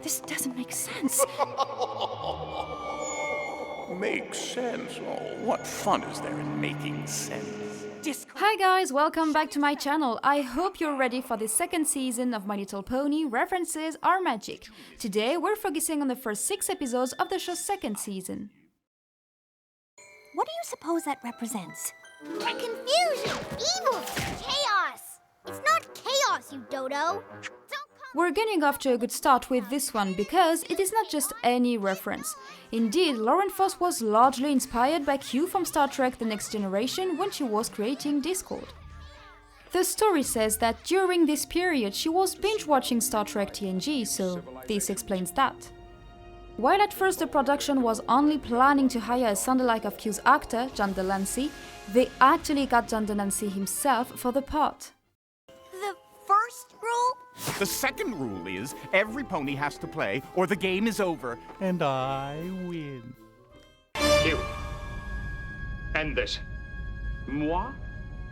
This doesn't make sense. Makes sense? Oh, what fun is there in making sense? Hi guys, welcome back to my channel. I hope you're ready for the second season of My Little Pony References Are Magic. Today we're focusing on the first 6 episodes of the show's second season. What do you suppose that represents? Confusion, evil, chaos. It's not chaos, you dodo. We're getting off to a good start with this one because it is not just any reference. Indeed, Lauren Foss was largely inspired by Q from Star Trek The Next Generation when she was creating Discord. The story says that during this period she was binge-watching Star Trek TNG, so this explains that. While at first the production was only planning to hire a sound-alike of Q's actor, John Delancey, they actually got John Delancey himself for the part. The first rule? The second rule is every pony has to play or the game is over, and I win. Q. End this. Moi?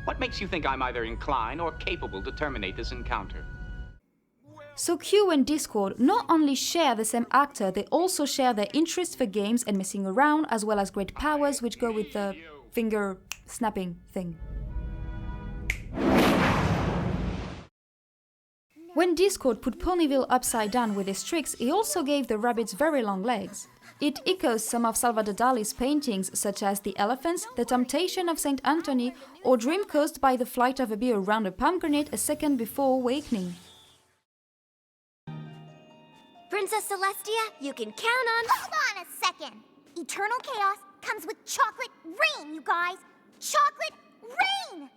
What makes you think I'm either inclined or capable to terminate this encounter? So Q and Discord not only share the same actor, they also share their interest for games and messing around, as well as great powers which go with the finger snapping thing. When Discord put Ponyville upside down with his tricks, he also gave the rabbits very long legs. It echoes some of Salvador Dali's paintings, such as The Elephants, The Temptation of St. Anthony, or Dream caused by the flight of a bee around a pomegranate a second before awakening. Princess Celestia, you can count on... Hold on a second. Eternal chaos comes with chocolate rain, you guys. Chocolate rain!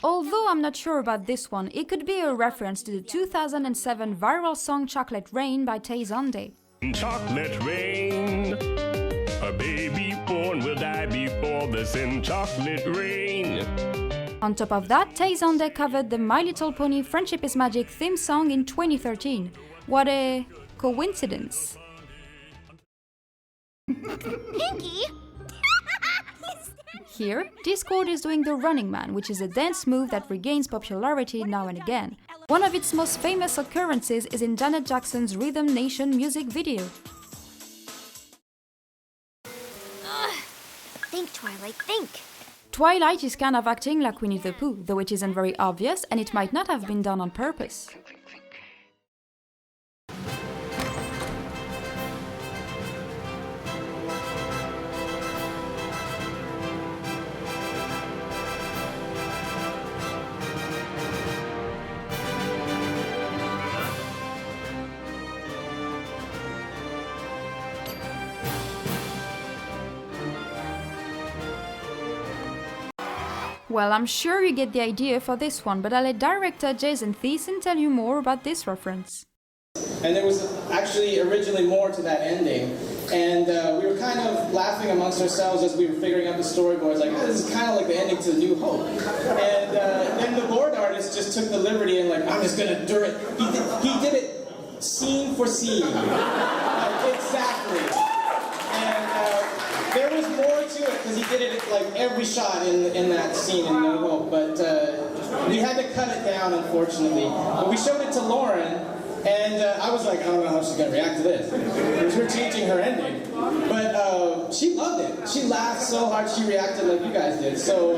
Although I'm not sure about this one, it could be a reference to the 2007 viral song Chocolate Rain by TayZonday. Chocolate rain, a baby born will die before the sin. Chocolate rain. On top of that, TayZonday covered the My Little Pony Friendship is Magic theme song in 2013. What a coincidence. Pinky? Here, Discord is doing the Running Man, which is a dance move that regains popularity now and again. One of its most famous occurrences is in Janet Jackson's Rhythm Nation music video. Think, Twilight, think. Twilight is kind of acting like Winnie the Pooh, though it isn't very obvious and it might not have been done on purpose. Well, I'm sure you get the idea for this one, but I'll let director Jason Thiessen tell you more about this reference. And there was actually originally more to that ending, and we were kind of laughing amongst ourselves as we were figuring out the storyboards, like, oh, this is kind of like the ending to New Hope. And then the board artist just took the liberty and like, I'm just gonna do it. He did it scene for scene. Exactly. And there was more to it, because he did it like every shot in that scene in No Hope, but we had to cut it down, unfortunately. But we showed it to Lauren, and I was like, I don't know how she's going to react to this, because we're changing her ending. But she loved it. She laughed so hard, she reacted like you guys did. So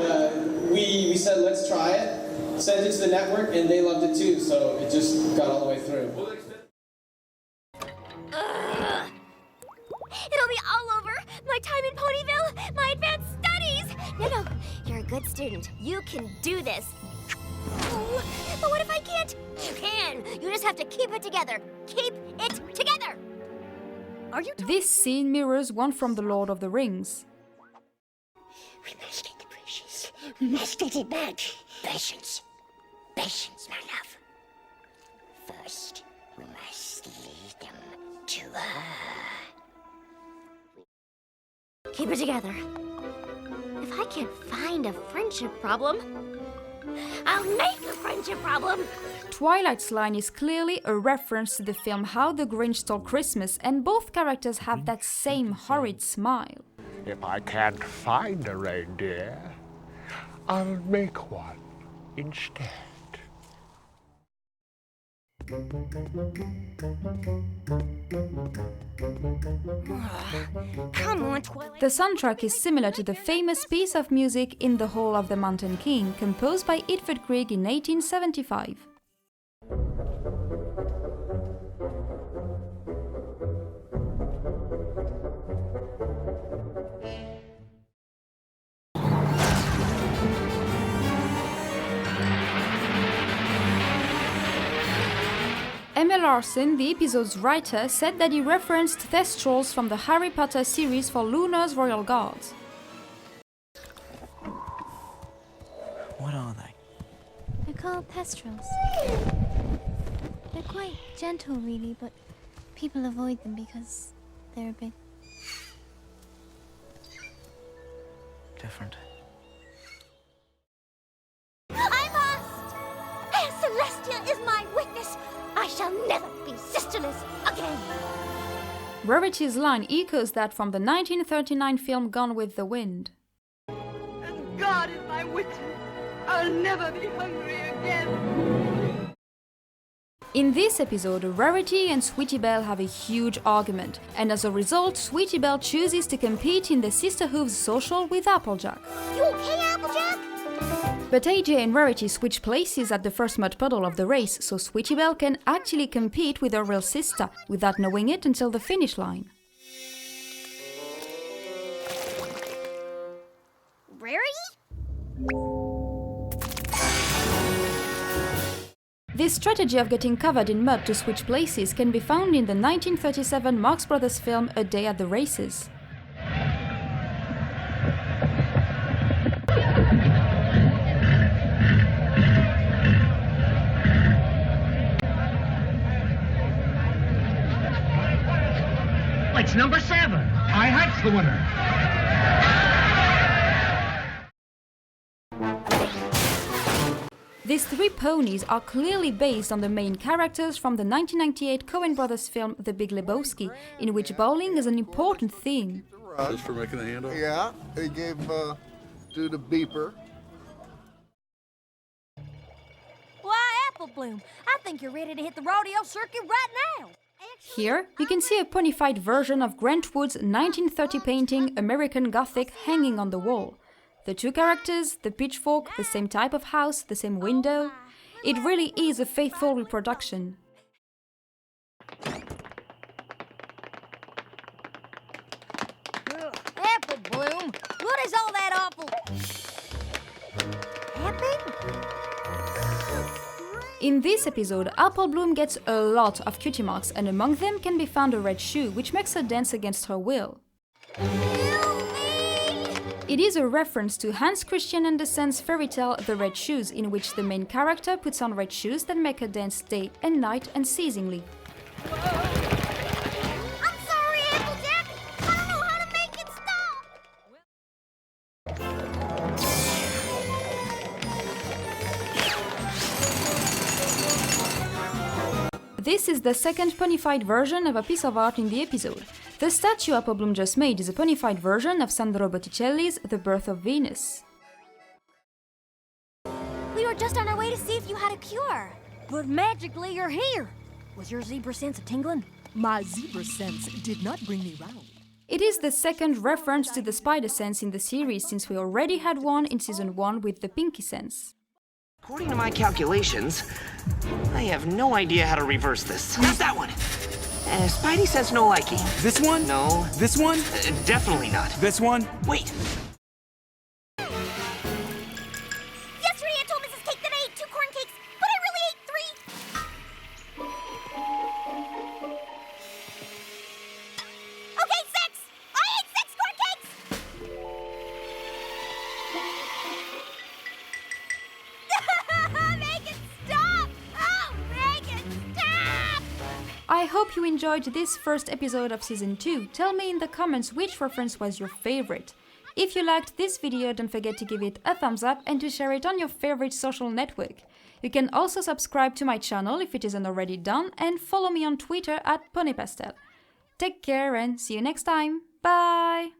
we said, let's try it, sent it to the network, and they loved it too, so it just got all the way through. It'll be all over. My time in Ponyville, my advanced studies. No, you're a good student. You can do this. Oh, but what if I can't? You can. You just have to keep it together. Keep it together. Are you? This scene mirrors one from The Lord of the Rings. We must get the precious. We must get it back. Patience. Patience, my love. First, we must lead them to her. Keep it together. If I can't find a friendship problem, I'll make a friendship problem! Twilight's line is clearly a reference to the film How the Grinch Stole Christmas, and both characters have that same horrid smile. If I can't find a reindeer, I'll make one instead. Come on, Twilight. The soundtrack is similar to the famous piece of music In the Hall of the Mountain King, composed by Edvard Grieg in 1875. Emma Larson, the episode's writer, said that he referenced Thestrals from the Harry Potter series for Luna's Royal Guards. What are they? They're called Thestrals. They're quite gentle, really, but people avoid them because they're a bit Different. I must! Celestia is my witness. I shall never be sisterless again. Rarity's line echoes that from the 1939 film Gone with the Wind. And God is my witness. I'll never be hungry again. In this episode, Rarity and Sweetie Belle have a huge argument, and as a result, Sweetie Belle chooses to compete in the Sisterhooves Social with Applejack. You okay, Applejack? But AJ and Rarity switch places at the first mud puddle of the race, so Sweetie Belle can actually compete with her real sister, without knowing it until the finish line. Rarity? This strategy of getting covered in mud to switch places can be found in the 1937 Marx Brothers film A Day at the Races. It's number 7. I Hike's the winner. These three ponies are clearly based on the main characters from the 1998 Coen Brothers film The Big Lebowski, in which bowling is an important theme. Just for making the handle? Yeah, he gave dude a beeper. Why, Apple Bloom, I think you're ready to hit the rodeo circuit right now. Here, you can see a ponified version of Grant Wood's 1930 painting American Gothic hanging on the wall. The two characters, the pitchfork, the same type of house, the same window. It really is a faithful reproduction. Apple Bloom, what is all that awful... Happy? In this episode, Apple Bloom gets a lot of cutie marks, and among them can be found a red shoe, which makes her dance against her will. It is a reference to Hans Christian Andersen's fairy tale The Red Shoes, in which the main character puts on red shoes that make her dance day and night unceasingly. I'm sorry, Applejack. I don't know how to make it stop. This is the second ponified version of a piece of art in the episode. The statue Apple Bloom just made is a ponified version of Sandro Botticelli's The Birth of Venus. We were just on our way to see if you had a cure. But magically you're here. Was your zebra sense tingling? My zebra sense did not bring me round. It is the second reference to the spider sense in the series, since we already had one in season 1 with the pinky sense. According to my calculations, I have no idea how to reverse this. Use that one. Spidey says no likey. This one? No. This one? Definitely not. This one? Wait. Yesterday I told Mrs. Cake that I ate 2 corn cakes, but I really ate 3. Okay, 6! I ate 6 corn cakes! Make it stop! Oh, make it stop! I hope you enjoyed this first episode of season 2. Tell me in the comments which reference was your favorite. If you liked this video, don't forget to give it a thumbs up and to share it on your favorite social network. You can also subscribe to my channel if it isn't already done, and follow me on Twitter at PonyPastel. Take care and see you next time. Bye!